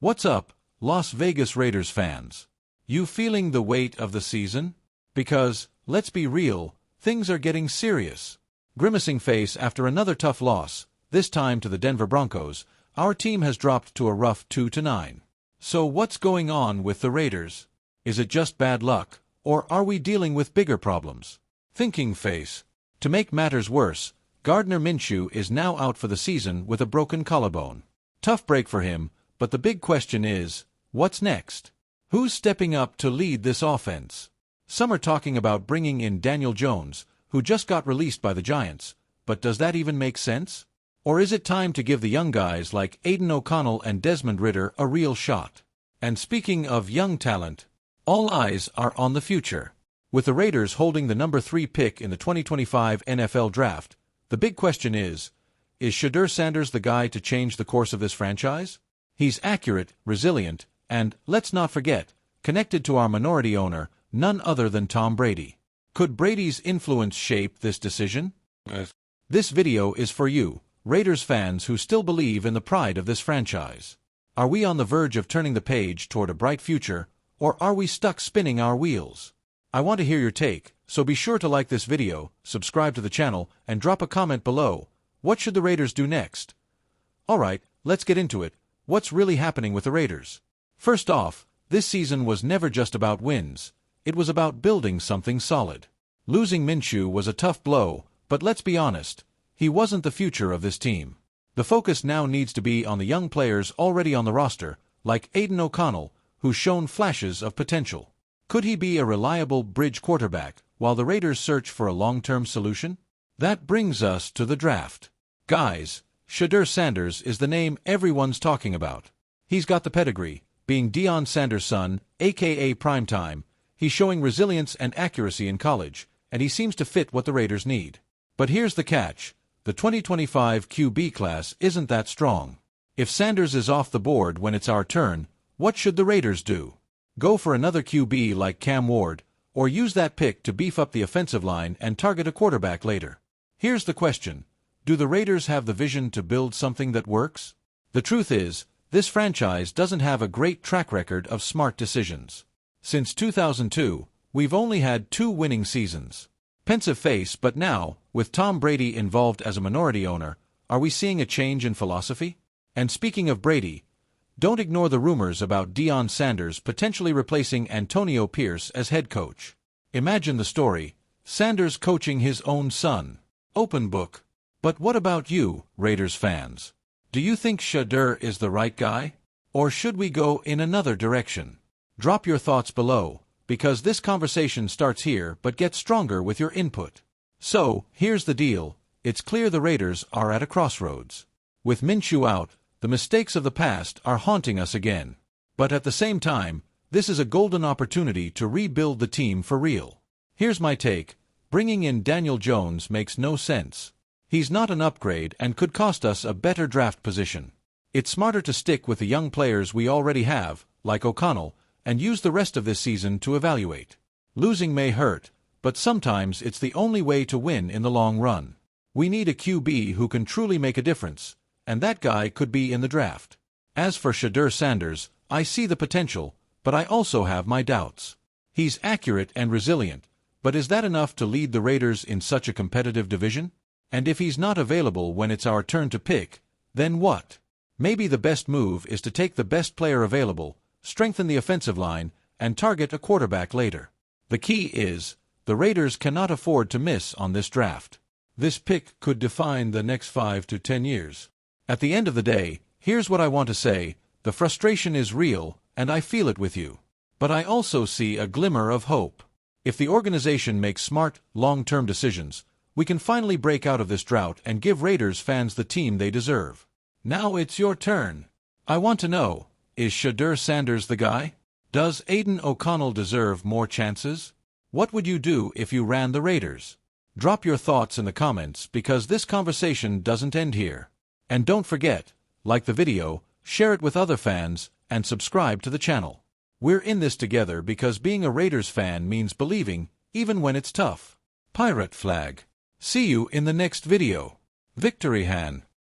What's up, Las Vegas Raiders fans? You feeling the weight of the season? Because, let's be real, things are getting serious. Grimacing face after another tough loss, this time to the Denver Broncos, our team has dropped to a rough 2-9. So what's going on with the Raiders? Is it just bad luck, or are we dealing with bigger problems? Thinking face. To make matters worse, Gardner Minshew is now out for the season with a broken collarbone. Tough break for him, but the big question is, what's next? Who's stepping up to lead this offense? Some are talking about bringing in Daniel Jones, who just got released by the Giants, but does that even make sense? Or is it time to give the young guys like Aidan O'Connell and Desmond Ridder a real shot? And speaking of young talent, all eyes are on the future. With the Raiders holding the number 3 pick in the 2025 NFL Draft, the big question is Shedeur Sanders the guy to change the course of this franchise? He's accurate, resilient, and, let's not forget, connected to our minority owner, none other than Tom Brady. Could Brady's influence shape this decision? Yes. This video is for you, Raiders fans who still believe in the pride of this franchise. Are we on the verge of turning the page toward a bright future, or are we stuck spinning our wheels? I want to hear your take, so be sure to like this video, subscribe to the channel, and drop a comment below. What should the Raiders do next? Alright, let's get into it. What's really happening with the Raiders? First off, this season was never just about wins. It was about building something solid. Losing Minshew was a tough blow, but let's be honest, he wasn't the future of this team. The focus now needs to be on the young players already on the roster, like Aidan O'Connell, who's shown flashes of potential. Could he be a reliable bridge quarterback while the Raiders search for a long-term solution? That brings us to the draft. Guys, Shedeur Sanders is the name everyone's talking about. He's got the pedigree, being Deion Sanders' son, aka Primetime. He's showing resilience and accuracy in college, and he seems to fit what the Raiders need. But here's the catch. The 2025 QB class isn't that strong. If Sanders is off the board when it's our turn, what should the Raiders do? Go for another QB like Cam Ward, or use that pick to beef up the offensive line and target a quarterback later? Here's the question. Do the Raiders have the vision to build something that works? The truth is, this franchise doesn't have a great track record of smart decisions. Since 2002, we've only had 2 winning seasons. Pensive face, but now, with Tom Brady involved as a minority owner, are we seeing a change in philosophy? And speaking of Brady, don't ignore the rumors about Deion Sanders potentially replacing Antonio Pierce as head coach. Imagine the story, Sanders coaching his own son. Open book. But what about you, Raiders fans? Do you think Shedeur is the right guy? Or should we go in another direction? Drop your thoughts below, because this conversation starts here but gets stronger with your input. So, here's the deal. It's clear the Raiders are at a crossroads. With Minshew out, the mistakes of the past are haunting us again. But at the same time, this is a golden opportunity to rebuild the team for real. Here's my take. Bringing in Daniel Jones makes no sense. He's not an upgrade and could cost us a better draft position. It's smarter to stick with the young players we already have, like O'Connell, and use the rest of this season to evaluate. Losing may hurt, but sometimes it's the only way to win in the long run. We need a QB who can truly make a difference, and that guy could be in the draft. As for Shedeur Sanders, I see the potential, but I also have my doubts. He's accurate and resilient, but is that enough to lead the Raiders in such a competitive division? And if he's not available when it's our turn to pick, then what? Maybe the best move is to take the best player available, strengthen the offensive line, and target a quarterback later. The key is, the Raiders cannot afford to miss on this draft. This pick could define the next 5 to 10 years. At the end of the day, here's what I want to say, the frustration is real, and I feel it with you. But I also see a glimmer of hope. If the organization makes smart, long-term decisions, we can finally break out of this drought and give Raiders fans the team they deserve. Now it's your turn. I want to know, is Shedeur Sanders the guy? Does Aidan O'Connell deserve more chances? What would you do if you ran the Raiders? Drop your thoughts in the comments because this conversation doesn't end here. And don't forget, like the video, share it with other fans, and subscribe to the channel. We're in this together because being a Raiders fan means believing, even when it's tough. Pirate flag. See you in the next video. Victory Han.